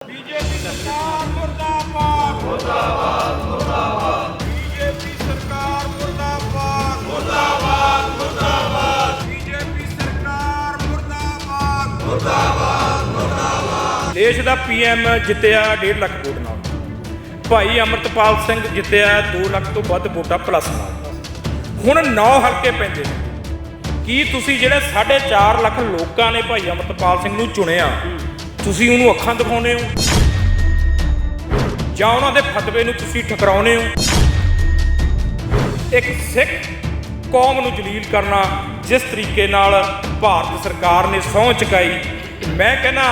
BJP सरकार मुर्दाबाद मुर्दाबाद मुर्दाबाद। बीजेपी सरकार मुर्दाबाद मुर्दाबाद मुर्दाबाद। बीजेपी सरकार मुर्दाबाद मुर्दाबाद मुर्दाबाद। देश का पीएम जितया 1.5 ਲੱਖ वोट नाल। भाई अमृतपाल सिंह जितया 2 ਲੱਖ तो ਵੱਧ वोटां प्लस नाल। हुण 9 हल्के पैंदे ने। ਕੀ ਤੁਸੀਂ ਜਿਹੜੇ 4.5 ਲੱਖ ਲੋਕਾਂ ਨੇ ਭਾਈ ਅਮਰਤਪਾਲ ਸਿੰਘ ਨੂੰ ਚੁਣਿਆ, ਤੁਸੀਂ ਉਹਨੂੰ ਅੱਖਾਂ ਦਿਖਾਉਂਦੇ ਹੋ ਜਾਂ ਉਹਨਾਂ ਦੇ ਫਤਵੇ ਨੂੰ ਤੁਸੀਂ ਠਕਰਾਉਂਦੇ ਹੋ? ਇੱਕ ਸਿੱਖ ਕੌਮ ਨੂੰ ਜਲੀਲ ਕਰਨਾ ਜਿਸ ਤਰੀਕੇ ਨਾਲ ਭਾਰਤ ਸਰਕਾਰ ਨੇ ਸਹੁੰ ਚੁਕਾਈ, ਮੈਂ ਕਹਿੰਦਾ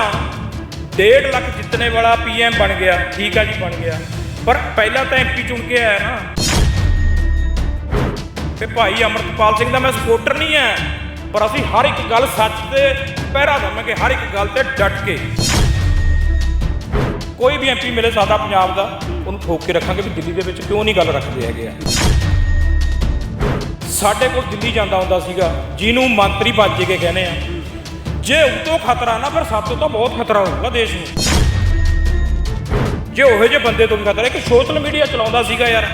1.5 ਲੱਖ ਜਿੱਤਣੇ ਵਾਲਾ ਪੀਐਮ ਬਣ ਗਿਆ। ਠੀਕ ਆ ਜੀ, ਬਣ ਗਿਆ, ਪਰ ਪਹਿਲਾਂ ਤਾਂ ਐਮਪੀ ਚੁਣ ਕੇ ਆਇਆ ਨਾ। ਤੇ ਭਾਈ ਅਮਰਤਪਾਲ ਸਿੰਘ ਦਾ ਮੈਂ ਸਪੋਰਟਰ ਨਹੀਂ ਹੈ, ਪਰ ਅਸੀਂ ਹਰ ਇੱਕ ਗੱਲ ਸੱਚ ਤੇ ਪਹਿਰਾ ਦੇਵਾਂਗੇ, ਹਰ ਇੱਕ ਗੱਲ ਤੇ ਡਟ ਕੇ। ਕੋਈ ਵੀ ਐਮਪੀ ਮਿਲੇ ਸਾਡਾ ਪੰਜਾਬ ਦਾ, ਉਹਨੂੰ ਠੋਕ ਕੇ ਰੱਖਾਂਗੇ ਵੀ ਦਿੱਲੀ ਦੇ ਵਿੱਚ ਕਿਉਂ ਨਹੀਂ ਗੱਲ ਰੱਖਦੇ ਹੈਗੇ ਆ। ਸਾਡੇ ਕੋਲ ਦਿੱਲੀ ਜਾਂਦਾ ਹੁੰਦਾ ਸੀਗਾ ਜਿਹਨੂੰ ਮੰਤਰੀ ਬਾਜੇ ਕੇ ਕਹਿੰਦੇ ਆ। ਜੇ ਉਹ ਤੋਂ ਖਤਰਾ ਨਾ, ਫਿਰ ਸਾਡੇ ਤੋਂ ਬਹੁਤ ਖਤਰਾ ਹੋਊਗਾ ਦੇਸ਼ ਨੂੰ। ਜੇ ਉਹੋ ਜਿਹੇ ਬੰਦੇ ਤੋਂ ਵੀ ਖਤਰਾ। ਇੱਕ ਸੋਸ਼ਲ ਮੀਡੀਆ ਚਲਾਉਂਦਾ ਸੀਗਾ ਯਾਰ,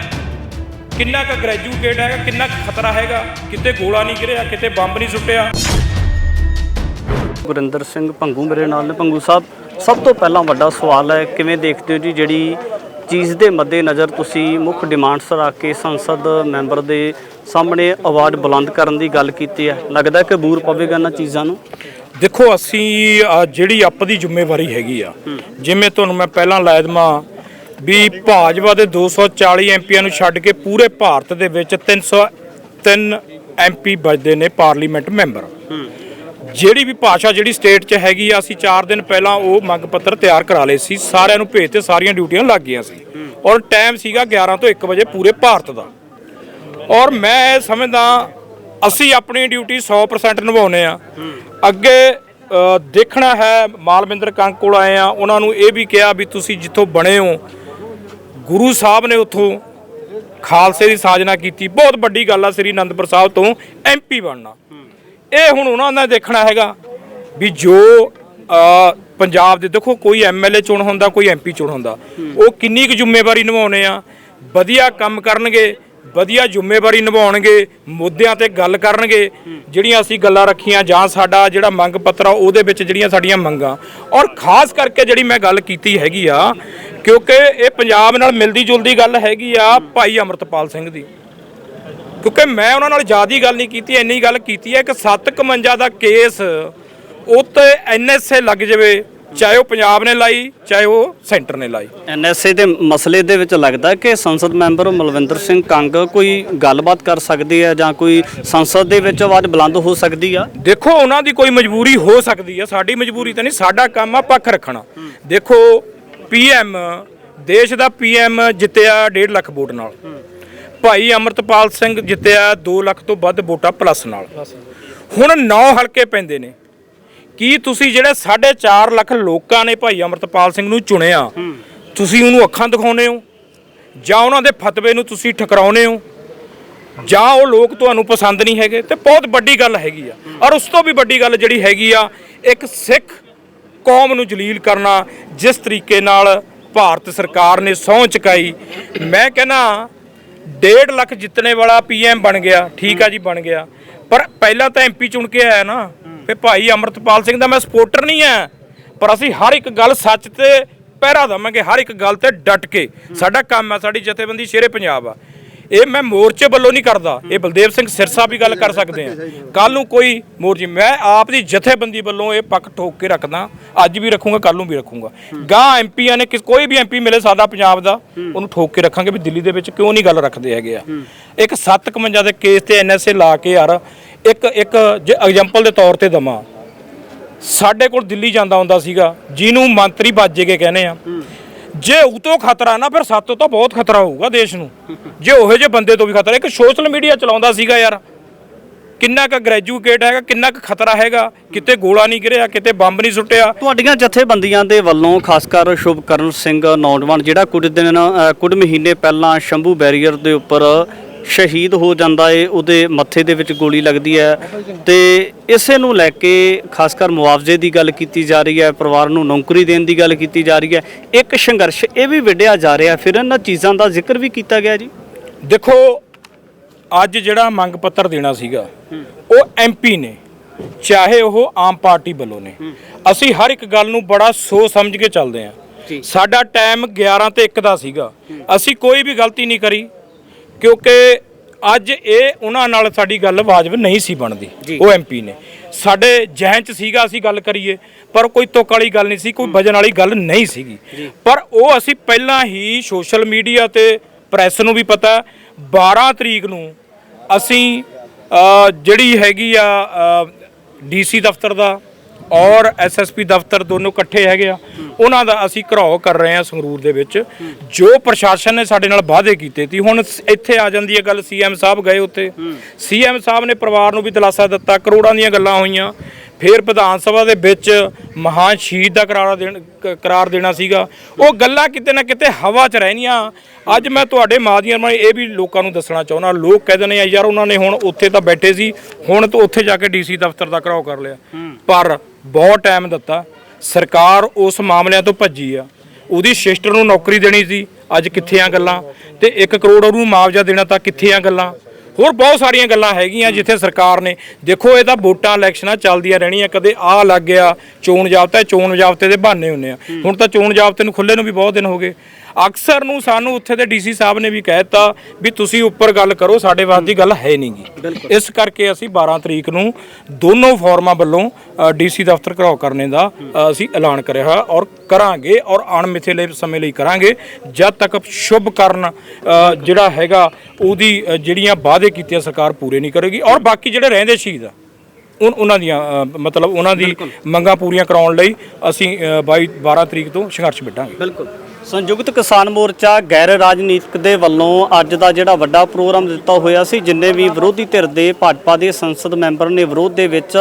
ਕਿੰਨਾ ਕੁ ਗ੍ਰੈਜੂਏਟਡ ਹੈਗਾ, ਕਿੰਨਾ ਕੁ ਖਤਰਾ ਹੈਗਾ, ਕਿਤੇ ਗੋਲਾ ਨਹੀਂ ਗਿਰਿਆ, ਕਿਤੇ ਬੰਬ ਨਹੀਂ ਸੁੱਟਿਆ। ਗੁਰਿੰਦਰ ਸਿੰਘ ਭੰਗੂ ਮੇਰੇ ਨਾਲ ਨੇ। ਭੰਗੂ ਸਾਹਿਬ, ਸਭ ਤੋਂ ਪਹਿਲਾਂ ਵੱਡਾ ਸਵਾਲ ਹੈ, ਕਿਵੇਂ ਦੇਖਦੇ ਹੋ ਜੀ ਜਿਹੜੀ ਚੀਜ਼ ਦੇ ਮੱਦੇ ਨਜ਼ਰ ਤੁਸੀਂ ਮੁੱਖ ਡਿਮਾਂਡਸ ਰੱਖ ਕੇ ਸੰਸਦ ਮੈਂਬਰ ਦੇ ਸਾਹਮਣੇ ਅਵਾਰਡ ਬੁਲੰਦ ਕਰਨ ਦੀ ਗੱਲ ਕੀਤੀ ਹੈ? ਲੱਗਦਾ ਕਿ ਬੂਰ ਪਵੇਗਾ ਇਹਨਾਂ ਚੀਜ਼ਾਂ ਨੂੰ? ਦੇਖੋ, ਅਸੀਂ ਜਿਹੜੀ ਆਪਣੀ ਜ਼ਿੰਮੇਵਾਰੀ ਹੈਗੀ ਆ, ਜਿਵੇਂ ਤੁਹਾਨੂੰ ਮੈਂ ਪਹਿਲਾਂ ਲੈ ਦੇਵਾਂ ਵੀ ਭਾਜਪਾ ਦੇ 240 ਐਮਪੀਆਂ ਨੂੰ ਛੱਡ ਕੇ ਪੂਰੇ ਭਾਰਤ ਦੇ ਵਿੱਚ 303 ਐਮਪੀ ਬਚਦੇ ਨੇ ਪਾਰਲੀਮੈਂਟ ਮੈਂਬਰ। ਜਿਹੜੀ ਵੀ ਭਾਸ਼ਾ ਜਿਹੜੀ ਸਟੇਟ 'ਚ ਹੈਗੀ ਆ, ਅਸੀਂ 4 ਦਿਨ ਪਹਿਲਾਂ ਉਹ ਮੰਗ ਪੱਤਰ ਤਿਆਰ ਕਰਾ ਲਏ ਸੀ, ਸਾਰਿਆਂ ਨੂੰ ਭੇਜ ਤੇ ਸਾਰੀਆਂ ਡਿਊਟੀਆਂ ਲੱਗ ਗਈਆਂ ਸੀ, ਔਰ ਟਾਈਮ ਸੀਗਾ 11 ਤੋਂ 1 ਵਜੇ ਪੂਰੇ ਭਾਰਤ ਦਾ। ਔਰ ਮੈਂ ਸਮਝਦਾ ਅਸੀਂ ਆਪਣੀ ਡਿਊਟੀ 100% ਨਿਭਾਉਂਦੇ ਆ। ਅੱਗੇ ਦੇਖਣਾ ਹੈ, ਮਾਲਵਿੰਦਰ ਕੰਗ ਕੋਲ ਆਏ ਆ, ਉਹਨਾਂ ਨੂੰ ਇਹ ਵੀ ਕਿਹਾ ਵੀ ਤੁਸੀਂ ਜਿੱਥੋਂ ਬਣੇ ਹੋ, ਗੁਰੂ ਸਾਹਿਬ ਨੇ ਉੱਥੋਂ ਖਾਲਸੇ ਦੀ ਸਾਜਨਾ ਕੀਤੀ, ਬਹੁਤ ਵੱਡੀ ਗੱਲ ਆ ਸ੍ਰੀ ਅਨੰਦਪੁਰ ਸਾਹਿਬ ਤੋਂ ਐਮਪੀ ਬਣਨਾ। ਇਹ ਹੁਣ ਉਹਨਾਂ ਨੇ ਦੇਖਣਾ ਹੈਗਾ ਵੀ ਜੋ ਪੰਜਾਬ ਦੇ, ਦੇਖੋ ਕੋਈ ਐਮਐਲਏ ਚੁਣ ਹੁੰਦਾ, ਕੋਈ ਐਮਪੀ ਚੁਣ ਹੁੰਦਾ, ਉਹ ਕਿੰਨੀ ਕੁ ਜ਼ਿੰਮੇਵਾਰੀ ਨਿਭਾਉਣੇ ਆ। ਵਧੀਆ ਕੰਮ ਕਰਨਗੇ, ਵਧੀਆ ਜ਼ਿੰਮੇਵਾਰੀ ਨਿਭਾਉਣਗੇ, ਮੁੱਦਿਆਂ ਤੇ ਗੱਲ ਕਰਨਗੇ, ਜਿਹੜੀਆਂ ਅਸੀਂ ਗੱਲਾਂ ਰੱਖੀਆਂ ਜਾਂ ਸਾਡਾ ਜਿਹੜਾ ਮੰਗ ਪੱਤਰ ਆ ਉਹਦੇ ਵਿੱਚ ਜਿਹੜੀਆਂ ਸਾਡੀਆਂ ਮੰਗਾਂ, ਔਰ ਖਾਸ ਕਰਕੇ ਜਿਹੜੀ ਮੈਂ ਗੱਲ ਕੀਤੀ ਹੈਗੀ ਆ, ਕਿਉਂਕਿ ਇਹ ਪੰਜਾਬ ਨਾਲ ਮਿਲਦੀ ਜੁਲਦੀ ਗੱਲ ਹੈਗੀ ਆ ਭਾਈ ਅਮਰਤਪਾਲ ਸਿੰਘ ਦੀ, ਕਿਉਂਕਿ ਮੈਂ ਉਹਨਾਂ ਨਾਲ ਜ਼ਿਆਦਾ ਗੱਲ ਨਹੀਂ ਕੀਤੀ, ਇੰਨੀ ਗੱਲ ਕੀਤੀ ਹੈ ਕਿ 751 ਦਾ ਕੇਸ ਉੱਤੇ ਐਨਐਸਏ ਲੱਗ ਜਾਵੇ, ਚਾਹੇ ਉਹ ਪੰਜਾਬ ਨੇ ਲਾਈ, ਚਾਹੇ ਉਹ ਸੈਂਟਰ ਨੇ ਲਾਈ। ਐਨਐਸਏ ਦੇ ਮਸਲੇ ਦੇ ਵਿੱਚ ਲੱਗਦਾ ਕਿ ਸੰਸਦ ਮੈਂਬਰ ਮਲਵਿੰਦਰ ਸਿੰਘ ਕੰਗ ਕੋਈ ਗੱਲਬਾਤ ਕਰ ਸਕਦੇ ਆ ਜਾਂ ਕੋਈ ਸੰਸਦ ਦੇ ਵਿੱਚ ਆਵਾਜ਼ ਬੁਲੰਦ ਹੋ ਸਕਦੀ ਆ? ਦੇਖੋ, ਉਹਨਾਂ ਦੀ ਕੋਈ ਮਜਬੂਰੀ ਹੋ ਸਕਦੀ ਆ, ਸਾਡੀ ਮਜਬੂਰੀ ਤਾਂ ਨਹੀਂ। ਸਾਡਾ ਕੰਮ ਆ ਪੱਖ ਰੱਖਣਾ। ਦੇਖੋ, ਪੀਐਮ, ਦੇਸ਼ ਦਾ ਪੀਐਮ ਜਿੱਤਿਆ 1.5 ਲੱਖ ਵੋਟ ਨਾਲ। ਭਾਈ ਅਮਰਤਪਾਲ ਸਿੰਘ ਜਿੱਤਿਆ 2 ਲੱਖ ਤੋਂ ਵੱਧ ਵੋਟਾਂ ਪਲੱਸ ਨਾਲ। ਹੁਣ 9 ਹਲਕੇ ਪੈਂਦੇ ਨੇ। ਕੀ ਤੁਸੀਂ ਜਿਹੜੇ 4.5 ਲੱਖ ਲੋਕਾਂ ਨੇ ਭਾਈ ਅਮਰਤਪਾਲ ਸਿੰਘ ਨੂੰ ਚੁਣਿਆ, ਤੁਸੀਂ ਉਹਨੂੰ ਅੱਖਾਂ ਦਿਖਾਉਂਦੇ ਹੋ ਜਾਂ ਉਹਨਾਂ ਦੇ ਫਤਵੇ ਨੂੰ ਤੁਸੀਂ ਠਕਰਾਉਂਦੇ ਹੋ, ਜਾਂ ਉਹ ਲੋਕ ਤੁਹਾਨੂੰ ਪਸੰਦ ਨਹੀਂ ਹੈਗੇ? ਤੇ ਬਹੁਤ ਵੱਡੀ ਗੱਲ ਹੈਗੀ ਆ। ਔਰ ਉਸ ਤੋਂ ਵੀ ਵੱਡੀ ਗੱਲ ਜਿਹੜੀ ਹੈਗੀ ਆ, ਇੱਕ ਸਿੱਖ ਕੌਮ ਨੂੰ ਜਲੀਲ ਕਰਨਾ ਜਿਸ ਤਰੀਕੇ ਨਾਲ ਭਾਰਤ ਸਰਕਾਰ ਨੇ ਸਹੁੰ ਚੁਕਾਈ, ਮੈਂ ਕਹਿੰਦਾ 1.5 ਲੱਖ ਜਿੱਤਣੇ ਵਾਲਾ ਪੀਐਮ ਬਣ ਗਿਆ। ਠੀਕ ਆ ਜੀ, ਬਣ ਗਿਆ, ਪਰ ਪਹਿਲਾਂ ਤਾਂ ਐਮਪੀ ਚੁਣ ਕੇ ਆਇਆ ਨਾ। ਤੇ ਭਾਈ ਅਮਰਤਪਾਲ ਸਿੰਘ ਦਾ ਮੈਂ ਸਪੋਰਟਰ ਨਹੀਂ ਹੈ, ਪਰ ਅਸੀਂ ਹਰ ਇੱਕ ਗੱਲ ਸੱਚ ਤੇ ਪਹਿਰਾ ਦੇਵਾਂਗੇ, ਹਰ ਇੱਕ ਗੱਲ ਤੇ ਡਟ ਕੇ। ਸਾਡਾ ਕੰਮ ਹੈ, ਸਾਡੀ ਜਥੇਬੰਦੀ ਸ਼ੇਰੇ ਪੰਜਾਬ ਆ। ਇਹ ਮੈਂ ਮੋਰਚੇ ਵੱਲੋਂ ਨਹੀਂ ਕਰਦਾ, ਇਹ ਬਲਦੇਵ ਸਿੰਘ ਸਿਰਸਾ ਵੀ ਗੱਲ ਕਰ ਸਕਦੇ ਆ। ਕੱਲ ਨੂੰ ਕੋਈ ਮੋਰਚੇ, ਮੈਂ ਆਪ ਦੀ ਜਥੇਬੰਦੀ ਵੱਲੋਂ ਇਹ ਪੱਕ ਠੋਕ ਕੇ ਰੱਖਦਾ, ਅੱਜ ਵੀ ਰੱਖੂੰਗਾ, ਕੱਲ ਨੂੰ ਵੀ ਰੱਖੂੰਗਾ। ਗਾਂ ਐਮਪੀਆਂ ਨੇ, ਕੋਈ ਵੀ ਐਮਪੀ ਮਿਲੇ ਸਾਡਾ ਪੰਜਾਬ ਦਾ, ਉਹਨੂੰ ਠੋਕ ਕੇ ਰੱਖਾਂਗੇ ਵੀ ਦਿੱਲੀ ਦੇ ਵਿੱਚ ਕਿਉਂ ਨਹੀਂ ਗੱਲ ਰੱਖਦੇ ਹੈਗੇ ਆ। ਇੱਕ 751 ਦੇ ਕੇਸ ਤੇ ਐਨਐਸਏ ਲਾ ਕੇ ਯਾਰ, ਇੱਕ ਜੇ ਐਗਜ਼ਾਮਪਲ ਦੇ ਤੌਰ ਤੇ ਦਵਾਂ, ਸਾਡੇ ਕੋਲ ਦਿੱਲੀ ਜਾਂਦਾ ਹੁੰਦਾ ਸੀਗਾ ਜਿਹਨੂੰ ਮੰਤਰੀ ਬਾਜੇ ਕੇ ਕਹਿੰਦੇ ਆ। ਜੇ ਉਹ ਤੋਂ ਖਤਰਾ ਨਾ, ਫਿਰ ਸਾਡੇ ਤੋਂ ਬਹੁਤ ਖਤਰਾ ਹੋਊਗਾ ਦੇਸ਼ ਨੂੰ। ਜੇ ਉਹੋ ਜਿਹੇ ਬੰਦੇ ਤੋਂ ਵੀ ਖਤਰਾ। ਇੱਕ ਸੋਸ਼ਲ ਮੀਡੀਆ ਚਲਾਉਂਦਾ ਸੀਗਾ ਯਾਰ, ਕਿੰਨਾ ਕੁ ਗ੍ਰੈਜੂਏਟਡ ਹੈਗਾ, ਕਿੰਨਾ ਕੁ ਖਤਰਾ ਹੈਗਾ, ਕਿਤੇ ਗੋਲਾ ਨਹੀਂ ਗਿਰਿਆ, ਕਿਤੇ ਬੰਬ ਨਹੀਂ ਸੁੱਟਿਆ। ਤੁਹਾਡੀਆਂ ਜਥੇਬੰਦੀਆਂ ਦੇ ਵੱਲੋਂ ਖਾਸ ਕਰ ਸ਼ੁਭਕਰਨ ਸਿੰਘ ਨੌਜਵਾਨ, ਜਿਹੜਾ ਕੁਝ ਮਹੀਨੇ ਪਹਿਲਾਂ ਸ਼ੰਭੂ ਬੈਰੀਅਰ ਦੇ ਉੱਪਰ ਸ਼ਹੀਦ ਹੋ ਜਾਂਦਾ ਏ, ਉਹਦੇ ਮੱਥੇ ਦੇ ਵਿੱਚ ਗੋਲੀ ਲੱਗਦੀ ਹੈ ਤੇ ਇਸੇ ਨੂੰ ਲੈ ਕੇ ਖਾਸ ਕਰ ਮੁਆਵਜ਼ੇ ਦੀ ਗੱਲ ਕੀਤੀ ਜਾ ਰਹੀ ਹੈ, ਪਰਿਵਾਰ ਨੂੰ ਨੌਕਰੀ ਦੇਣ ਦੀ ਗੱਲ ਕੀਤੀ ਜਾ ਰਹੀ ਹੈ। ਇੱਕ ਸੰਘਰਸ਼ ਇਹ ਵੀ ਵਿੱਢਿਆ ਜਾ ਰਿਹਾ, ਫਿਰ ਇਹਨਾਂ ਚੀਜ਼ਾਂ ਦਾ ਜ਼ਿਕਰ ਵੀ ਕੀਤਾ ਗਿਆ ਜੀ। ਦੇਖੋ ਅੱਜ ਜਿਹੜਾ ਮੰਗ ਪੱਤਰ ਦੇਣਾ ਸੀਗਾ ਉਹ ਐਮਪੀ ਨੇ, ਚਾਹੇ ਉਹ ਆਮ ਪਾਰਟੀ ਵੱਲੋਂ ਨੇ। ਅਸੀਂ ਹਰ ਇੱਕ ਗੱਲ ਨੂੰ ਬੜਾ ਸੋਚ ਸਮਝ ਕੇ ਚੱਲਦੇ ਹਾਂ। ਸਾਡਾ ਟਾਈਮ 11 ਤੇ 1 ਦਾ ਸੀਗਾ, ਅਸੀਂ ਕੋਈ ਵੀ ਗਲਤੀ ਨਹੀਂ ਕਰੀ, ਕਿਉਂਕਿ ਅੱਜ ਇਹ ਉਹਨਾਂ ਨਾਲ ਸਾਡੀ ਗੱਲ ਵਾਜਬ ਨਹੀਂ ਸੀ ਬਣਦੀ। ਉਹ ਐਮਪੀ ਨੇ ਸਾਡੇ ਜ਼ਿਹਨ 'ਚ ਸੀਗਾ ਅਸੀਂ ਗੱਲ ਕਰੀਏ, ਪਰ ਕੋਈ ਤੁੱਕ ਵਾਲੀ ਗੱਲ ਨਹੀਂ ਸੀ, ਕੋਈ ਵਜਨ ਵਾਲੀ ਗੱਲ ਨਹੀਂ ਸੀਗੀ। ਪਰ ਉਹ ਅਸੀਂ ਪਹਿਲਾਂ ਹੀ ਸੋਸ਼ਲ ਮੀਡੀਆ ਤੇ ਪ੍ਰੈਸ ਨੂੰ ਵੀ ਪਤਾ 12 ਤਰੀਕ ਨੂੰ ਅਸੀਂ ਜਿਹੜੀ ਹੈਗੀ ਆ ਡੀਸੀ ਦਫ਼ਤਰ ਦਾ ਔਰ ਐਸਐਸਪੀ ਦਫ਼ਤਰ ਦੋਨੋਂ ਇਕੱਠੇ ਹੈਗੇ ਆ, ਉਹਨਾਂ ਦਾ ਅਸੀਂ ਘਰਾਓ ਕਰ ਰਹੇ ਹਾਂ ਸੰਗਰੂਰ ਦੇ ਵਿੱਚ। ਜੋ ਪ੍ਰਸ਼ਾਸਨ ਨੇ ਸਾਡੇ ਨਾਲ ਵਾਅਦੇ ਕੀਤੇ ਸੀ, ਹੁਣ ਇੱਥੇ ਆ ਜਾਂਦੀ ਹੈ ਗੱਲ। ਸੀਐਮ ਸਾਹਿਬ ਗਏ ਉੱਥੇ, ਸੀਐਮ ਸਾਹਿਬ ਨੇ ਪਰਿਵਾਰ ਨੂੰ ਵੀ ਦਿਲਾਸਾ ਦਿੱਤਾ, ਕਰੋੜਾਂ ਦੀਆਂ ਗੱਲਾਂ ਹੋਈਆਂ। ਫਿਰ ਵਿਧਾਨ ਸਭਾ ਦੇ ਵਿੱਚ ਮਹਾਨ ਸ਼ਹੀਦ ਦਾ ਕਰਾਰ ਦੇਣਾ ਸੀਗਾ, ਉਹ ਗੱਲਾਂ ਕਿਤੇ ਨਾ ਕਿਤੇ ਹਵਾ 'ਚ ਰਹਿਣੀਆਂ। ਅੱਜ ਮੈਂ ਤੁਹਾਡੇ ਮਾਧਿਅਮ ਨਾਲ ਇਹ ਵੀ ਲੋਕਾਂ ਨੂੰ ਦੱਸਣਾ ਚਾਹੁੰਦਾ, ਲੋਕ ਕਹਿੰਦੇ ਨੇ ਯਾਰ ਉਹਨਾਂ ਨੇ ਹੁਣ ਉੱਥੇ ਤਾਂ ਬੈਠੇ ਸੀ, ਹੁਣ ਤਾਂ ਉੱਥੇ ਜਾ ਕੇ ਡੀਸੀ ਦਫ਼ਤਰ ਦਾ ਘਰਾਓ ਕਰ ਲਿਆ। ਪਰ ਬਹੁਤ ਟਾਈਮ ਦਿੱਤਾ, ਸਰਕਾਰ ਉਸ ਮਾਮਲਿਆਂ ਤੋਂ ਭੱਜੀ ਆ। ਉਹਦੀ ਸਿਸਟਰ ਨੂੰ ਨੌਕਰੀ ਦੇਣੀ ਸੀ, ਅੱਜ ਕਿੱਥੇ ਆ ਗੱਲਾਂ? ਤੇ 1 ਕਰੋੜ ਉਹਨੂੰ ਮੁਆਵਜ਼ਾ ਦੇਣਾ ਤਾਂ ਕਿੱਥੇ ਆ ਗੱਲਾਂ? ਹੋਰ ਬਹੁਤ ਸਾਰੀਆਂ ਗੱਲਾਂ ਹੈਗੀਆਂ ਜਿੱਥੇ ਸਰਕਾਰ ਨੇ, ਦੇਖੋ ਇਹ ਤਾਂ ਵੋਟਾਂ ਇਲੈਕਸ਼ਨਾਂ ਚੱਲਦੀਆਂ ਰਹਿਣੀਆਂ, ਕਦੇ ਆਹ ਲੱਗ ਗਿਆ ਚੋਣ ਜਾਬਤਾ, ਚੋਣ ਜਾਬਤੇ ਦੇ ਬਹਾਨੇ ਹੁੰਦੇ ਆ। ਹੁਣ ਤਾਂ ਚੋਣ ਜਾਬਤੇ ਨੂੰ ਖੁੱਲੇ ਨੂੰ ਵੀ ਬਹੁਤ ਦਿਨ ਹੋ ਗਏ। ਅਕਸਰ ਨੂੰ ਸਾਨੂੰ ਉੱਥੇ ਦੇ ਡੀਸੀ ਸਾਹਿਬ ਨੇ ਵੀ ਕਹਿ ਦਿੱਤਾ ਵੀ ਤੁਸੀਂ ਉੱਪਰ ਗੱਲ ਕਰੋ, ਸਾਡੇ ਵਾਸਤੇ ਦੀ ਗੱਲ ਹੈ ਨਹੀਂਗੀ। ਇਸ ਕਰਕੇ ਅਸੀਂ 12 ਤਰੀਕ ਨੂੰ ਦੋਨੋਂ ਫੋਰਮਾਂ ਵੱਲੋਂ ਡੀਸੀ ਦਫ਼ਤਰ ਘਰਾਓ ਕਰਨੇ ਦਾ ਅਸੀਂ ਐਲਾਨ ਕਰਿਆ ਹੋਇਆ ਔਰ ਕਰਾਂਗੇ, ਔਰ ਅਣਮਿੱਥੇ ਲਈ ਸਮੇਂ ਲਈ ਕਰਾਂਗੇ, ਜਦ ਤੱਕ ਸ਼ੁਭ ਕਰਨ ਜਿਹੜਾ ਹੈਗਾ ਉਹਦੀ ਜਿਹੜੀਆਂ ਵਾਅਦੇ ਕੀਤੀਆਂ ਸਰਕਾਰ ਪੂਰੇ ਨਹੀਂ ਕਰੇਗੀ। ਔਰ ਬਾਕੀ ਜਿਹੜੇ ਰਹਿੰਦੇ ਸ਼ਹੀਦ ਆ ਉਹਨਾਂ ਦੀਆਂ ਮਤਲਬ ਉਹਨਾਂ ਦੀ ਮੰਗਾਂ ਪੂਰੀਆਂ ਕਰਾਉਣ ਲਈ ਅਸੀਂ 12 ਤਰੀਕ ਤੋਂ ਸੰਘਰਸ਼ ਵਿੱਢਾਂਗੇ। ਬਿਲਕੁਲ। ਸੰਯੁਕਤ ਕਿਸਾਨ ਮੋਰਚਾ ਗੈਰ ਰਾਜਨੀਤਿਕ ਦੇ ਵੱਲੋਂ ਅੱਜ ਦਾ ਜਿਹੜਾ ਵੱਡਾ ਪ੍ਰੋਗਰਾਮ ਦਿੱਤਾ ਹੋਇਆ ਸੀ, ਜਿੰਨੇ ਵੀ ਵਿਰੋਧੀ ਧਿਰ ਦੇ ਭਾਜਪਾ ਦੇ ਸੰਸਦ ਮੈਂਬਰ ਨੇ ਵਿਰੋਧ ਦੇ ਵਿੱਚ,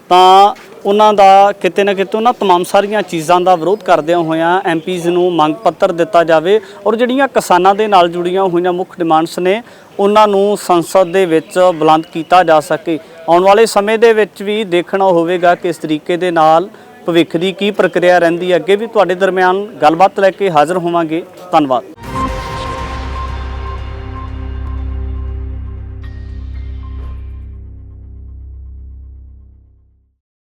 ਤਾਂ ਉਹਨਾਂ ਦਾ ਕਿਤੇ ਨਾ ਕਿਤੇ ਉਹਨਾਂ तमाम ਸਾਰੀਆਂ ਚੀਜ਼ਾਂ ਦਾ ਵਿਰੋਧ ਕਰਦਿਆਂ ਹੋਇਆਂ ਐਮਪੀਜ਼ ਨੂੰ ਮੰਗ ਪੱਤਰ ਦਿੱਤਾ ਜਾਵੇ ਔਰ ਜਿਹੜੀਆਂ ਕਿਸਾਨਾਂ ਦੇ ਨਾਲ ਜੁੜੀਆਂ ਹੋਈਆਂ ਮੁੱਖ ਡਿਮਾਂਡਸ ਨੇ ਉਹਨਾਂ ਨੂੰ ਸੰਸਦ ਦੇ ਵਿੱਚ ਬੁਲੰਦ ਕੀਤਾ ਜਾ ਸਕੇ। ਆਉਣ ਵਾਲੇ ਸਮੇਂ ਦੇ ਵਿੱਚ ਵੀ ਦੇਖਣਾ ਹੋਵੇਗਾ ਕਿ ਇਸ ਤਰੀਕੇ ਦੇ ਨਾਲ ਭਵਿੱਖ ਦੀ ਕੀ ਪ੍ਰਕਿਰਿਆ ਰਹਿੰਦੀ ਹੈ। ਅੱਗੇ ਵੀ ਤੁਹਾਡੇ ਦਰਮਿਆਨ ਗੱਲਬਾਤ ਲੈ ਕੇ ਹਾਜ਼ਰ ਹੋਵਾਂਗੇ। ਧੰਨਵਾਦ।